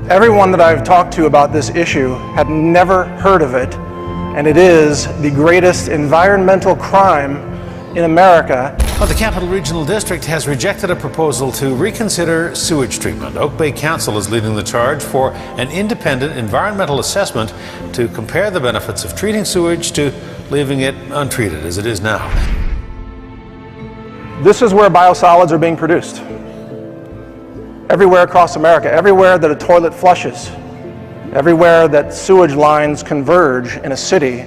Everyone that I've talked to about this issue had never heard of it, and it is the greatest environmental crime in America. Well, the Capital Regional District has rejected a proposal to reconsider sewage treatment. Oak Bay Council is leading the charge for an independent environmental assessment to compare the benefits of treating sewage to leaving it untreated as it is now. This is where biosolids are being produced. Everywhere across America, everywhere that a toilet flushes, everywhere that sewage lines converge in a city,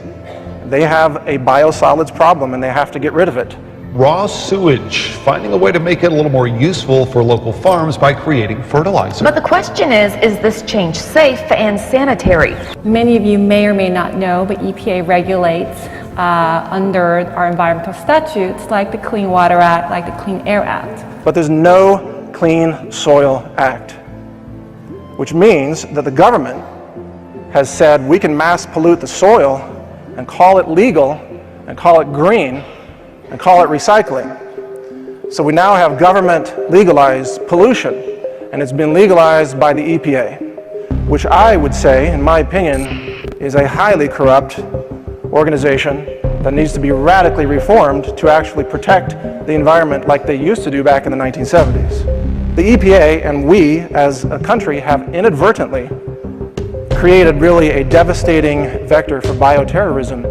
they have a biosolids problem and they have to get rid of it. Raw sewage, finding a way to make it a little more useful for local farms by creating fertilizer. But the question is this change safe and sanitary? Many of you may or may not know, but EPA regulates under our environmental statutes like the Clean Water Act, like the Clean Air Act. But there's no Clean Soil Act, which means that the government has said we can mass pollute the soil and call it legal and call it green and call it recycling. So we now have government legalized pollution, and it's been legalized by the EPA, which I would say, in my opinion, is a highly corrupt organization that needs to be radically reformed to actually protect the environment like they used to do back in the 1970s. The EPA and we as a country have inadvertently created really a devastating vector for bioterrorism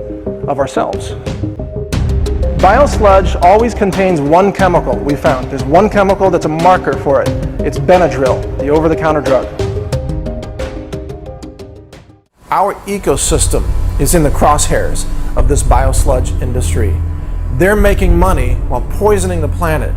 of ourselves. Biosludge always contains one chemical we found. There's one chemical that's a marker for it. It's Benadryl, the over-the-counter drug. Our ecosystem is in the crosshairs of this biosludge industry. They're making money while poisoning the planet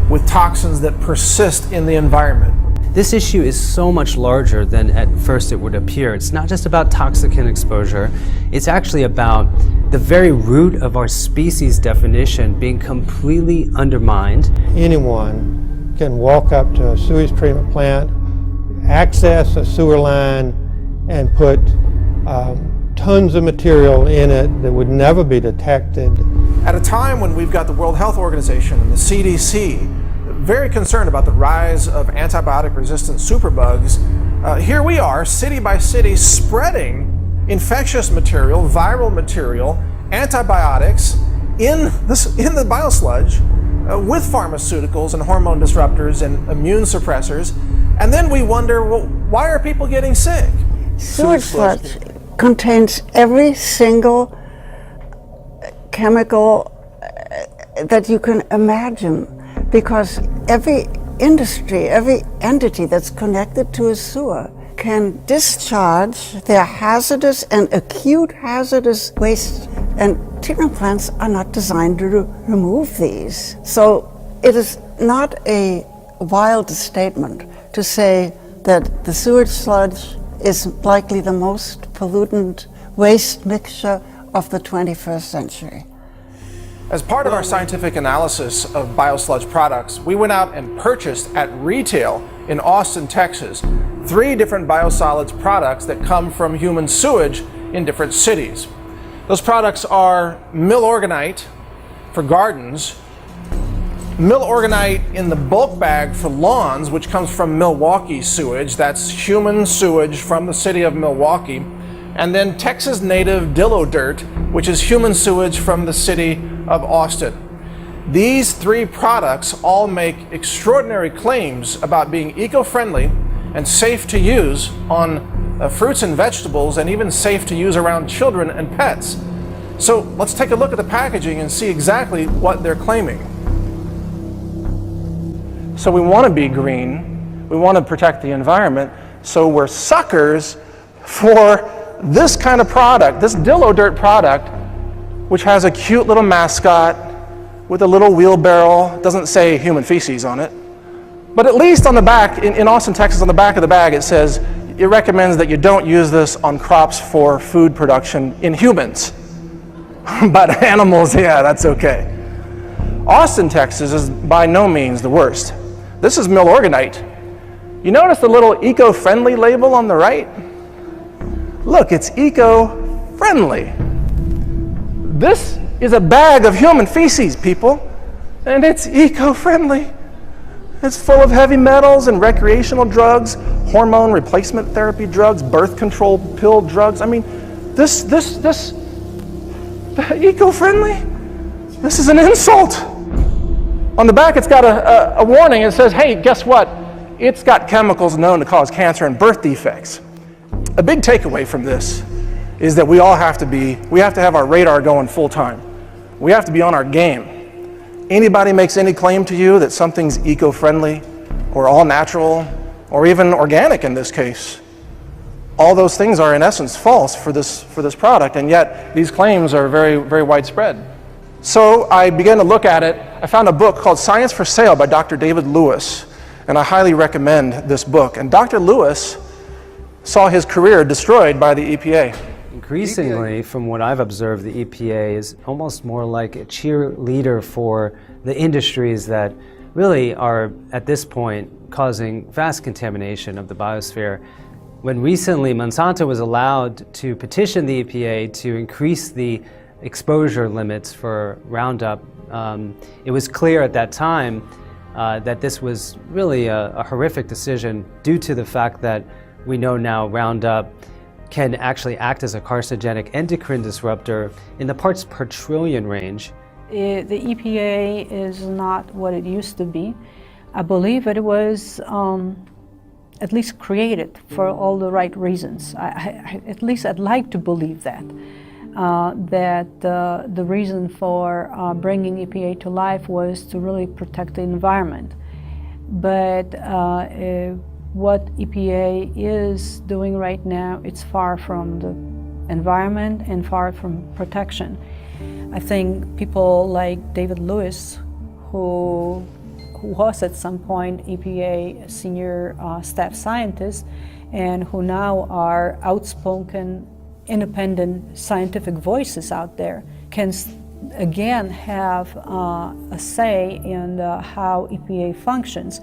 with toxins that persist in the environment. This issue is so much larger than at first it would appear. It's not just about toxicant exposure, it's actually about the very root of our species definition being completely undermined. Anyone can walk up to a sewage treatment plant, access a sewer line, and put tons of material in it that would never be detected. At a time when we've got the World Health Organization and the CDC very concerned about the rise of antibiotic-resistant superbugs, here we are, city by city, spreading infectious material, viral material, antibiotics in the biosludge with pharmaceuticals and hormone disruptors and immune suppressors. And then we wonder, well, why are people getting sick? Sewage sludge contains every single chemical that you can imagine, because every industry, every entity that's connected to a sewer can discharge their hazardous and acute hazardous waste, and treatment plants are not designed to remove these. So it is not a wild statement to say that the sewage sludge is likely the most pollutant waste mixture of the 21st century. As part of our scientific analysis of biosludge products, we went out and purchased at retail in Austin, Texas, 3 different biosolids products that come from human sewage in different cities. Those products are Milorganite for gardens, Milorganite in the bulk bag for lawns, which comes from Milwaukee sewage. That's human sewage from the city of Milwaukee. And then Texas native Dillo dirt, which is human sewage from the city of Austin. These 3 products all make extraordinary claims about being eco-friendly and safe to use on fruits and vegetables, and even safe to use around children and pets. So let's take a look at the packaging and see exactly what they're claiming. So we want to be green, we want to protect the environment, so we're suckers for this kind of product, this Dillo dirt product, which has a cute little mascot with a little wheelbarrow. It doesn't say human feces on it. But at least on the back, in Austin, Texas, on the back of the bag, it says it recommends that you don't use this on crops for food production in humans. But animals, yeah, that's okay. Austin, Texas is by no means the worst. This is Milorganite. You notice the little eco-friendly label on the right? Look, it's eco-friendly. This is a bag of human feces, people, and it's eco-friendly. It's full of heavy metals and recreational drugs, hormone replacement therapy drugs, birth control pill drugs. I mean, this eco-friendly? This is an insult. On the back, it's got a warning. It says, hey, guess what? It's got chemicals known to cause cancer and birth defects. A big takeaway from this is that we have to have our radar going full time. We have to be on our game. Anybody makes any claim to you that something's eco-friendly or all natural or even organic in this case, all those things are in essence false for this product, and yet these claims are very, very widespread. So I began to look at it. I found a book called Science for Sale by Dr. David Lewis, and I highly recommend this book. And Dr. Lewis saw his career destroyed by the EPA. Increasingly, from what I've observed, the EPA is almost more like a cheerleader for the industries that really are, at this point, causing vast contamination of the biosphere. When recently Monsanto was allowed to petition the EPA to increase the exposure limits for Roundup, it was clear at that time that this was really a horrific decision due to the fact that we know now Roundup can actually act as a carcinogenic endocrine disruptor in the parts per trillion range. The EPA is not what it used to be. I believe it was at least created for all the right reasons. At least I'd like to believe that. The reason for bringing EPA to life was to really protect the environment. But what EPA is doing right now, it's far from the environment and far from protection. I think people like David Lewis, who was at some point EPA senior staff scientist, and who now are outspoken, independent scientific voices out there, can again have a say in how EPA functions.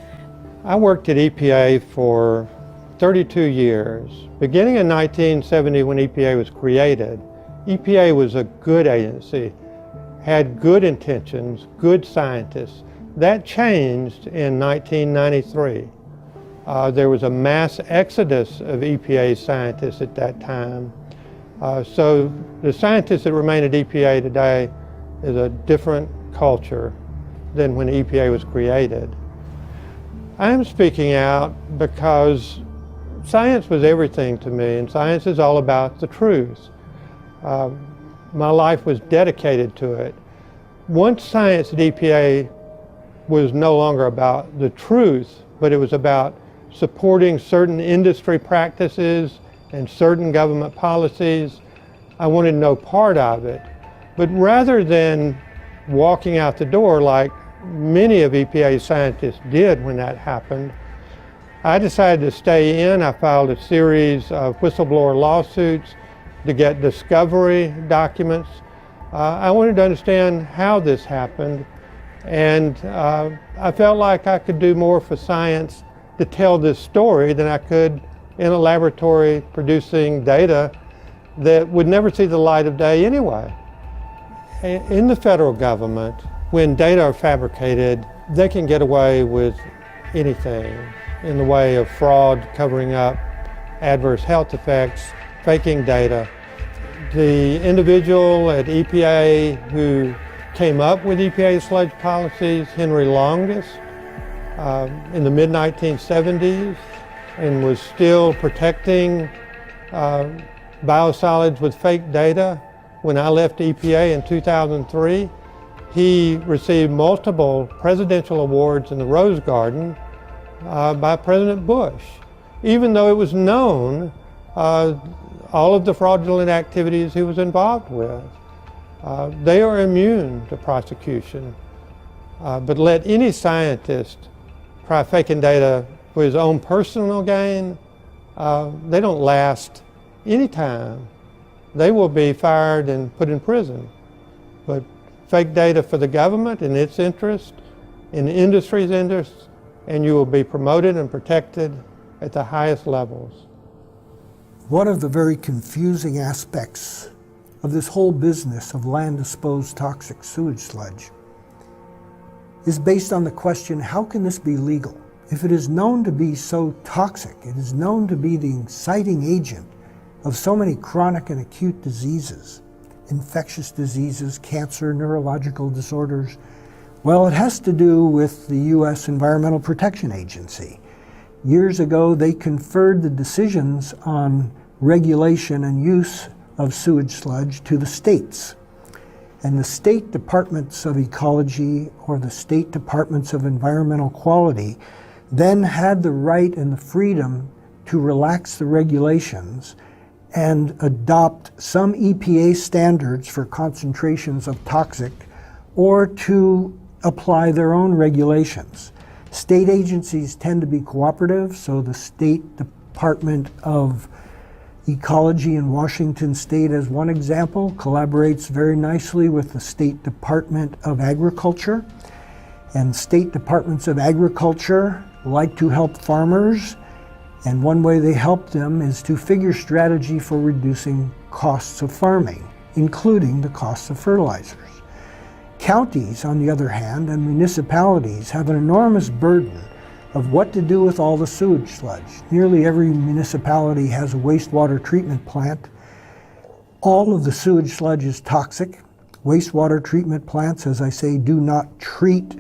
I worked at EPA for 32 years. Beginning in 1970, when EPA was created, EPA was a good agency, had good intentions, good scientists. That changed in 1993. There was a mass exodus of EPA scientists at that time. So the scientists that remain at EPA today is a different culture than when EPA was created. I'm speaking out because science was everything to me, and science is all about the truth. My life was dedicated to it. Once science at EPA was no longer about the truth, but it was about supporting certain industry practices and certain government policies, I wanted no part of it. But rather than walking out the door like many of EPA's scientists did when that happened, I decided to stay in. I filed a series of whistleblower lawsuits to get discovery documents. I wanted to understand how this happened, and I felt like I could do more for science to tell this story than I could in a laboratory producing data that would never see the light of day anyway. In the federal government, when data are fabricated, they can get away with anything in the way of fraud, covering up adverse health effects, faking data. The individual at EPA who came up with EPA sludge policies, Henry Longest, in the mid-1970s, and was still protecting biosolids with fake data. When I left EPA in 2003, he received multiple presidential awards in the Rose Garden by President Bush, even though it was known all of the fraudulent activities he was involved with. They are immune to prosecution. But let any scientist try faking data for his own personal gain, they don't last any time. They will be fired and put in prison. But fake data for the government in its interest, in the industry's interest, and you will be promoted and protected at the highest levels. One of the very confusing aspects of this whole business of land-disposed toxic sewage sludge is based on the question, how can this be legal? If it is known to be so toxic, it is known to be the inciting agent of so many chronic and acute diseases, infectious diseases, cancer, neurological disorders, well, it has to do with the U.S. Environmental Protection Agency. Years ago, they conferred the decisions on regulation and use of sewage sludge to the states. And the state departments of ecology or the state departments of environmental quality then had the right and the freedom to relax the regulations and adopt some EPA standards for concentrations of toxic or to apply their own regulations. State agencies tend to be cooperative, so the State Department of Ecology in Washington State, as one example, collaborates very nicely with the State Department of Agriculture. And state departments of agriculture like to help farmers, and one way they help them is to figure strategy for reducing costs of farming, including the costs of fertilizers. Counties, on the other hand, and municipalities have an enormous burden of what to do with all the sewage sludge. Nearly every municipality has a wastewater treatment plant. All of the sewage sludge is toxic. Wastewater treatment plants, as I say, do not treat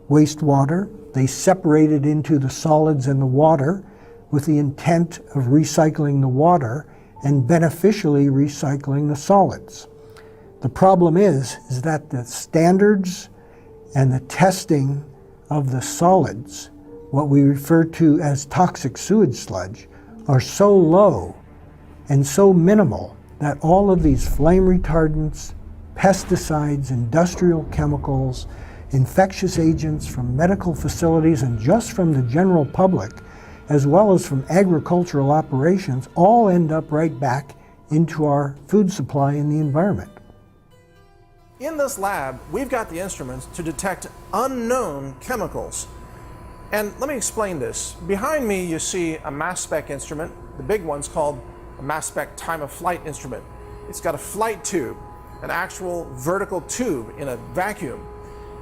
wastewater. They separate it into the solids and the water with the intent of recycling the water and beneficially recycling the solids. The problem is that the standards and the testing of the solids, what we refer to as toxic sewage sludge, are so low and so minimal that all of these flame retardants, pesticides, industrial chemicals, infectious agents from medical facilities and just from the general public, as well as from agricultural operations, all end up right back into our food supply and the environment. In this lab, we've got the instruments to detect unknown chemicals. And let me explain this. Behind me, you see a mass spec instrument. The big one's called a mass spec time of flight instrument. It's got a flight tube, an actual vertical tube in a vacuum.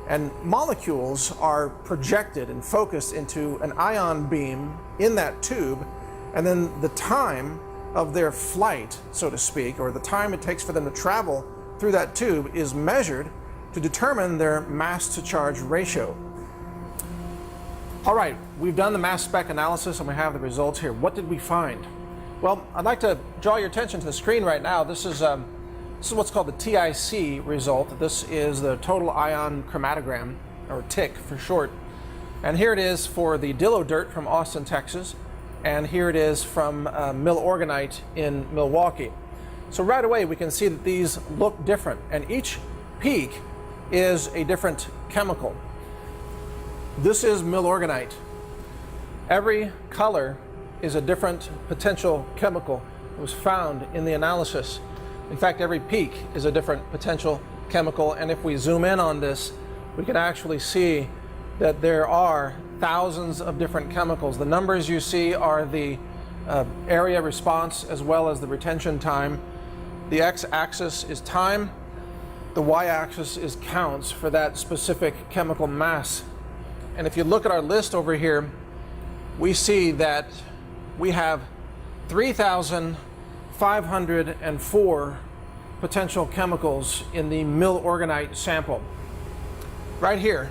And molecules are projected and focused into an ion beam in that tube, and then the time of their flight, so to speak, or the time it takes for them to travel through that tube is measured to determine their mass to charge ratio. All right, we've done the mass spec analysis and we have the results here. What did we find? Well, I'd like to draw your attention to the screen right now. This is what's called the TIC result. This is the total ion chromatogram, or TIC for short. And here it is for the Dillo dirt from Austin, Texas. And here it is from Milorganite in Milwaukee. So right away we can see that these look different, and each peak is a different chemical. This is Milorganite. Every color is a different potential chemical that was found in the analysis. In fact, every peak is a different potential chemical, and if we zoom in on this, we can actually see that there are thousands of different chemicals. The numbers you see are the area response as well as the retention time. The x-axis is time, the y-axis is counts for that specific chemical mass. And if you look at our list over here, we see that we have 3,504 potential chemicals in the Milorganite sample. Right here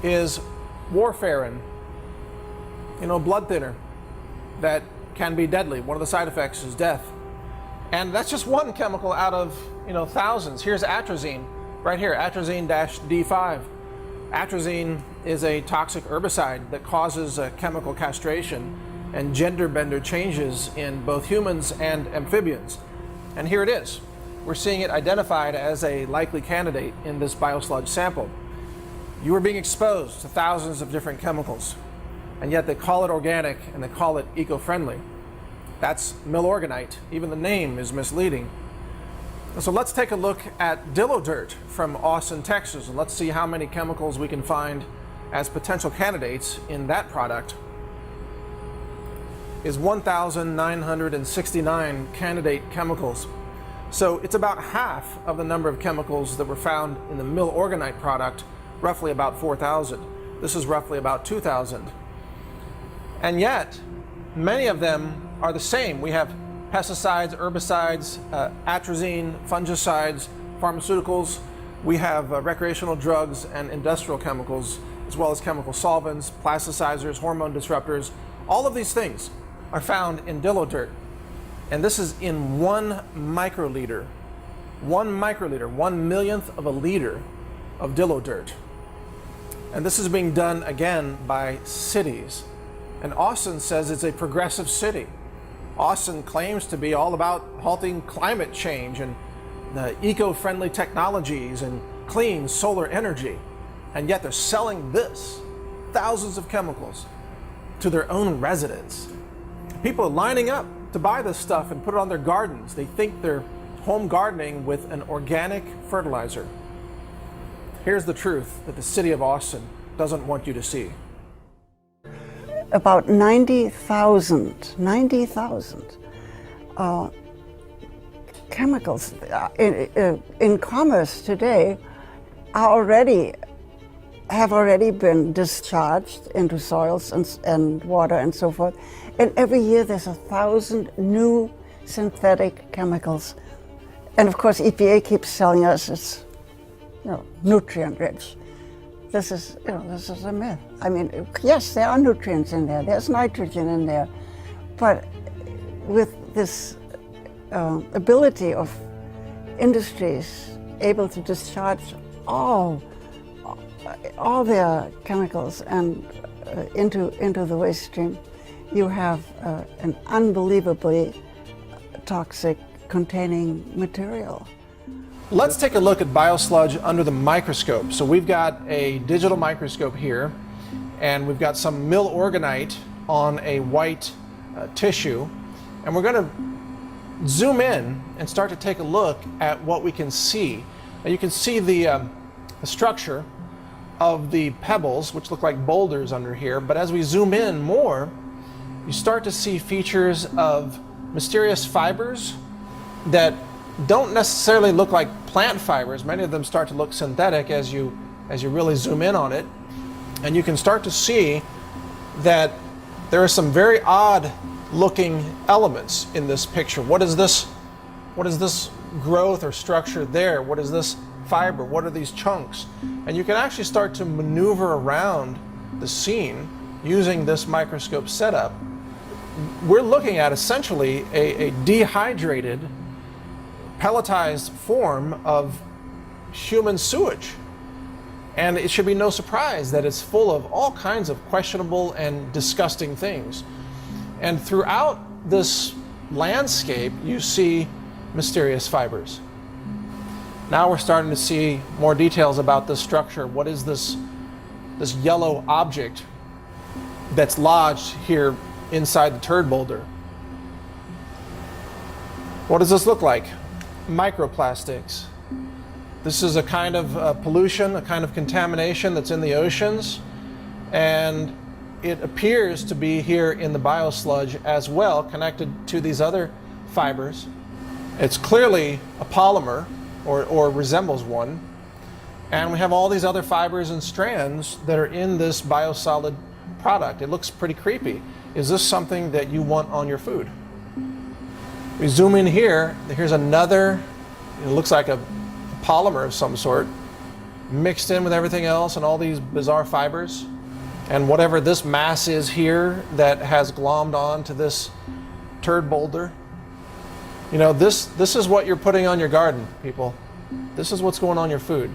is warfarin, blood thinner that can be deadly. One of the side effects is death. And that's just one chemical out of thousands. Here's atrazine, right here, atrazine-D5. Atrazine is a toxic herbicide that causes chemical castration and gender bender changes in both humans and amphibians. And here it is. We're seeing it identified as a likely candidate in this biosludge sample. You are being exposed to thousands of different chemicals, and yet they call it organic and they call it eco-friendly. That's Milorganite. Even the name is misleading. So let's take a look at Dillo dirt from Austin, Texas, and let's see how many chemicals we can find as potential candidates in that product. Is 1,969 candidate chemicals. So it's about half of the number of chemicals that were found in the Milorganite product roughly about 4,000. This is roughly about 2,000. And yet, many of them are the same. We have pesticides, herbicides, atrazine, fungicides, pharmaceuticals. We have recreational drugs and industrial chemicals, as well as chemical solvents, plasticizers, hormone disruptors. All of these things are found in dillo dirt. And this is in 1 microliter. 1 microliter, 1/1,000,000th of a liter of dillo dirt. And this is being done again by cities. And Austin says it's a progressive city. Austin claims to be all about halting climate change and eco-friendly technologies and clean solar energy. And yet they're selling this, thousands of chemicals, to their own residents. People are lining up to buy this stuff and put it on their gardens. They think they're home gardening with an organic fertilizer. Here's the truth that the city of Austin doesn't want you to see. About 90,000 chemicals in commerce today have already been discharged into soils and water and so forth. And every year there's 1,000 new synthetic chemicals. And of course EPA keeps telling us it's nutrient rich. This is a myth. I mean, yes, there are nutrients in there. There's nitrogen in there. But with this ability of industries able to discharge all their chemicals and into the waste stream, you have an unbelievably toxic containing material. Let's take a look at biosludge under the microscope. So we've got a digital microscope here, and we've got some millorganite on a white tissue, and we're going to zoom in and start to take a look at what we can see. Now you can see the structure of the pebbles, which look like boulders under here, but as we zoom in more, you start to see features of mysterious fibers that don't necessarily look like plant fibers. Many of them start to look synthetic as you really zoom in on it. And you can start to see that there are some very odd looking elements in this picture. What is this growth or structure there? What is this fiber? What are these chunks? And you can actually start to maneuver around the scene using this microscope setup. We're looking at essentially a dehydrated, pelletized form of human sewage. And it should be no surprise that it's full of all kinds of questionable and disgusting things. And throughout this landscape, you see mysterious fibers. Now we're starting to see more details about this structure. What is this yellow object that's lodged here inside the turd boulder? What does this look like? Microplastics. This is a kind of pollution, a kind of contamination that's in the oceans, and it appears to be here in the biosludge as well, connected to these other fibers. It's clearly a polymer, or resembles one, and we have all these other fibers and strands that are in this biosolid product. It looks pretty creepy. Is this something that you want on your food? We zoom in here, here's another, it looks like a polymer of some sort, mixed in with everything else and all these bizarre fibers. And whatever this mass is here that has glommed on to this turd boulder, you know, this is what you're putting on your garden, people. This is what's going on your food.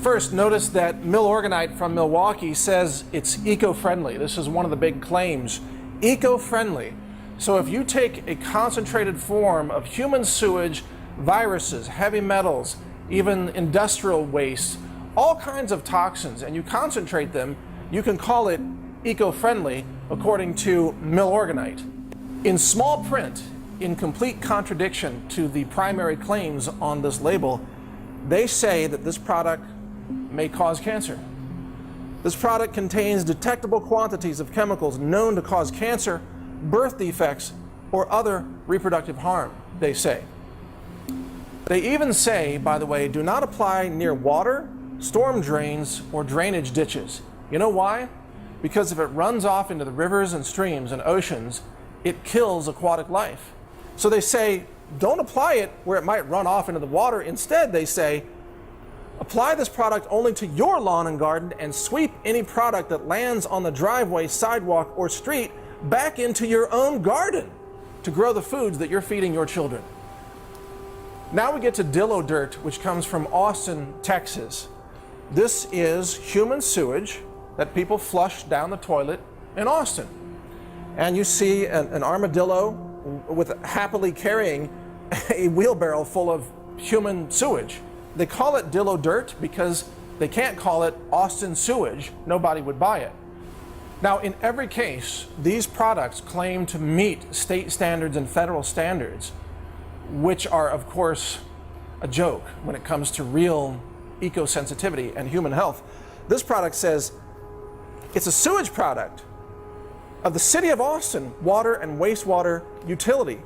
First, notice that millorganite from Milwaukee says it's eco-friendly. This is one of the big claims. Eco-friendly. So if you take a concentrated form of human sewage, viruses, heavy metals, even industrial waste, all kinds of toxins, and you concentrate them, you can call it eco-friendly according to millorganite. In small print, in complete contradiction to the primary claims on this label, they say that this product may cause cancer. This product contains detectable quantities of chemicals known to cause cancer, birth defects, or other reproductive harm, they say. They even say, by the way, do not apply near water, storm drains, or drainage ditches. You know why? Because if it runs off into the rivers and streams and oceans, it kills aquatic life. So they say, don't apply it where it might run off into the water. Instead, they say, apply this product only to your lawn and garden and sweep any product that lands on the driveway, sidewalk, or street back into your own garden to grow the foods that you're feeding your children. Now we get to dillo dirt, which comes from Austin, Texas. This is human sewage that people flush down the toilet in Austin. And you see an armadillo with happily carrying a wheelbarrow full of human sewage. They call it dillo dirt because they can't call it Austin sewage. Nobody would buy it. Now, in every case, these products claim to meet state standards and federal standards, which are, of course, a joke when it comes to real eco-sensitivity and human health. This product says it's a sewage product of the City of Austin water and wastewater utility,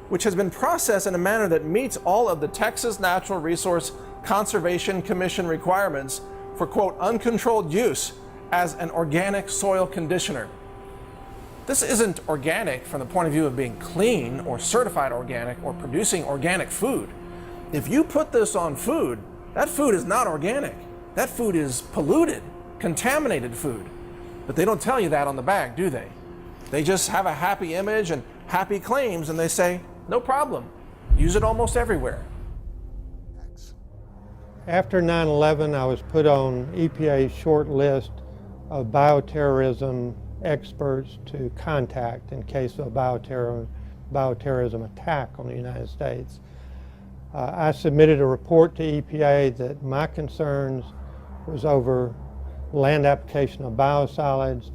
which has been processed in a manner that meets all of the Texas Natural Resource Conservation Commission requirements for, quote, uncontrolled use as an organic soil conditioner. This isn't organic from the point of view of being clean or certified organic or producing organic food. If you put this on food, that food is not organic. That food is polluted, contaminated food. But they don't tell you that on the bag, do they? They just have a happy image and happy claims, and they say, no problem, use it almost everywhere. After 9/11, I was put on EPA's short list of bioterrorism experts to contact in case of a bioterrorism attack on the United States. I submitted a report to EPA that my concerns was over land application of biosolids,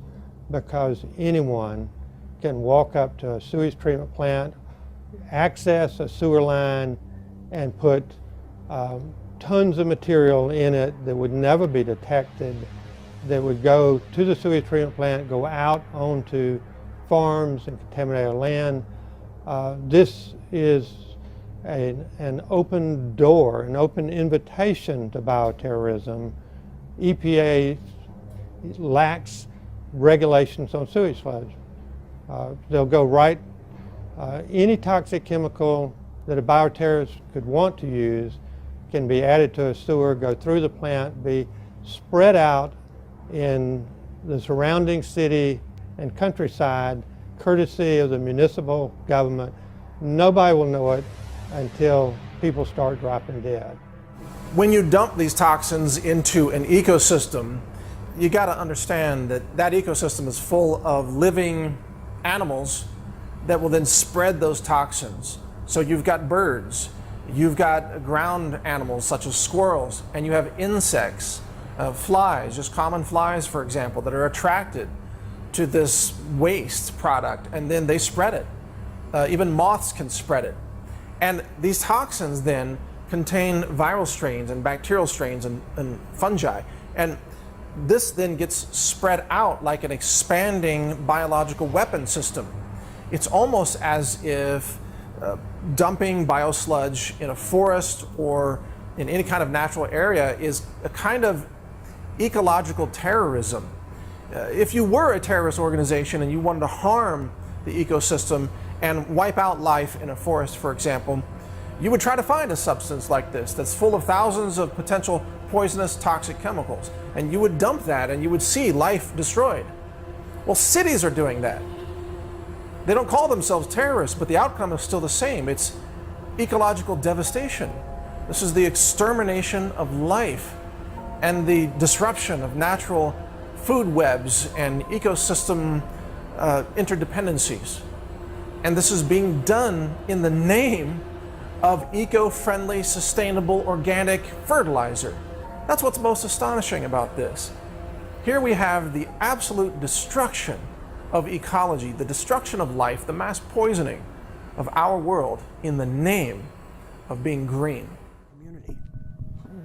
because anyone can walk up to a sewage treatment plant, access a sewer line, and put tons of material in it that would never be detected, that would go to the sewage treatment plant, go out onto farms and contaminate our land. This is an open door, an open invitation to bioterrorism. EPA lacks regulations on sewage sludge. They'll go right, any toxic chemical that a bioterrorist could want to use can be added to a sewer, go through the plant, be spread out in the surrounding city and countryside, courtesy of the municipal government. Nobody will know it until people start dropping dead. When you dump these toxins into an ecosystem, you got to understand that that ecosystem is full of living animals that will then spread those toxins. So you've got birds, you've got ground animals such as squirrels, and you have insects, flies, just common flies, for example, that are attracted to this waste product, and then they spread it. Even moths can spread it. And these toxins then contain viral strains and bacterial strains and fungi. And this then gets spread out like an expanding biological weapon system. It's almost as if dumping biosludge in a forest or in any kind of natural area is a kind of ecological terrorism. If you were a terrorist organization and you wanted to harm the ecosystem and wipe out life in a forest, for example, you would try to find a substance like this that's full of thousands of potential poisonous toxic chemicals, and you would dump that and you would see life destroyed. Well, cities are doing that. They don't call themselves terrorists, but the outcome is still the same. It's ecological devastation. This is the extermination of life and the disruption of natural food webs and ecosystem interdependencies. And this is being done in the name of eco-friendly, sustainable, organic fertilizer. That's what's most astonishing about this. Here we have the absolute destruction of ecology, the destruction of life, the mass poisoning of our world in the name of being green.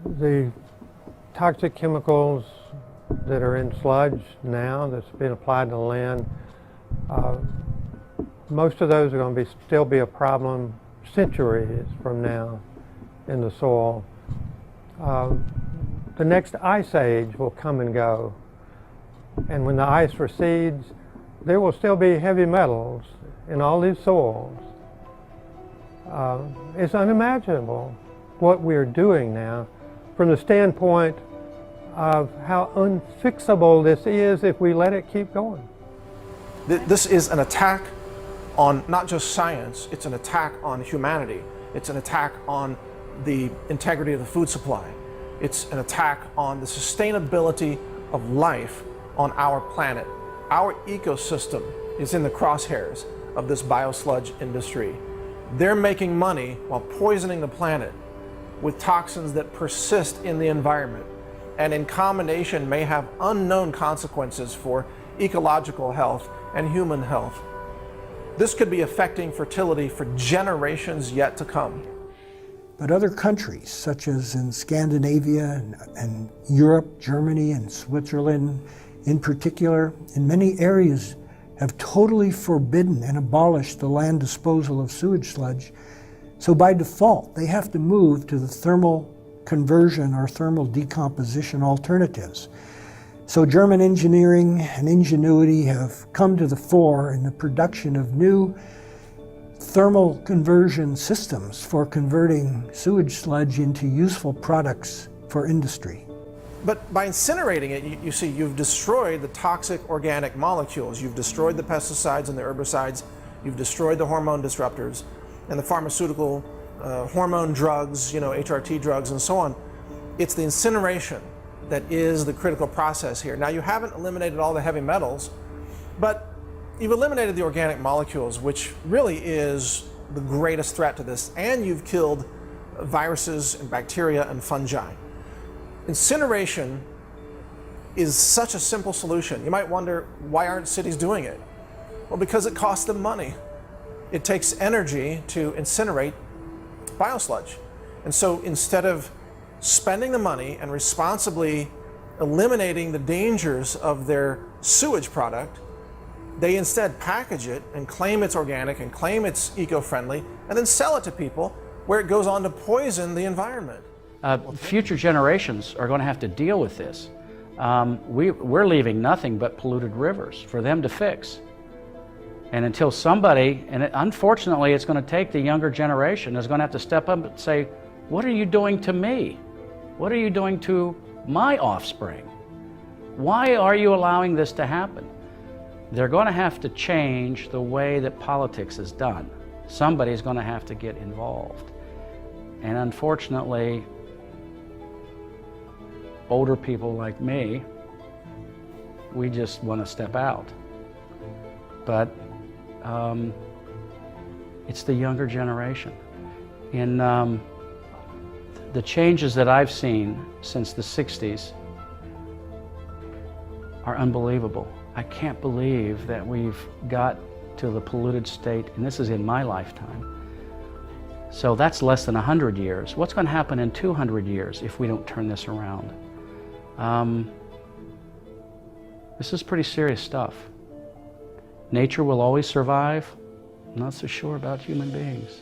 The toxic chemicals that are in sludge now that's been applied to land, most of those are going to still be a problem centuries from now. in the soil, the next ice age will come and go. And when the ice recedes, there will still be heavy metals in all these soils. It's unimaginable what we're doing now from the standpoint of how unfixable this is if we let it keep going. This is an attack on not just science, it's an attack on humanity. It's an attack on the integrity of the food supply. It's an attack on the sustainability of life on our planet. Our ecosystem is in the crosshairs of this biosludge industry. They're making money while poisoning the planet with toxins that persist in the environment and in combination may have unknown consequences for ecological health and human health. This could be affecting fertility for generations yet to come. But other countries, such as in Scandinavia and Europe, Germany and Switzerland in particular, in many areas have totally forbidden and abolished the land disposal of sewage sludge. So by default, they have to move to the thermal conversion or thermal decomposition alternatives. So German engineering and ingenuity have come to the fore in the production of new thermal conversion systems for converting sewage sludge into useful products for industry. But by incinerating it, you see, you've destroyed the toxic organic molecules. You've destroyed the pesticides and the herbicides. You've destroyed the hormone disruptors and the pharmaceutical hormone drugs, HRT drugs and so on. It's the incineration that is the critical process here. Now, you haven't eliminated all the heavy metals, but you've eliminated the organic molecules, which really is the greatest threat to this, and you've killed viruses and bacteria and fungi. Incineration is such a simple solution. You might wonder, why aren't cities doing it? Well, because it costs them money. It takes energy to incinerate biosludge. And so instead of spending the money and responsibly eliminating the dangers of their sewage product, they instead package it and claim it's organic and claim it's eco-friendly and then sell it to people where it goes on to poison the environment. Future generations are going to have to deal with this. We're leaving nothing but polluted rivers for them to fix. And until somebody, and unfortunately it's going to take the younger generation, is going to have to step up and say, what are you doing to me? What are you doing to my offspring? Why are you allowing this to happen? They're going to have to change the way that politics is done. Somebody's going to have to get involved. And unfortunately, older people like me, we just want to step out. But it's the younger generation. In the changes that I've seen since the 60s are unbelievable. I can't believe that we've got to the polluted state, and this is in my lifetime. So that's less than 100 years. What's going to happen in 200 years if we don't turn this around? This is pretty serious stuff. Nature will always survive. I'm not so sure about human beings.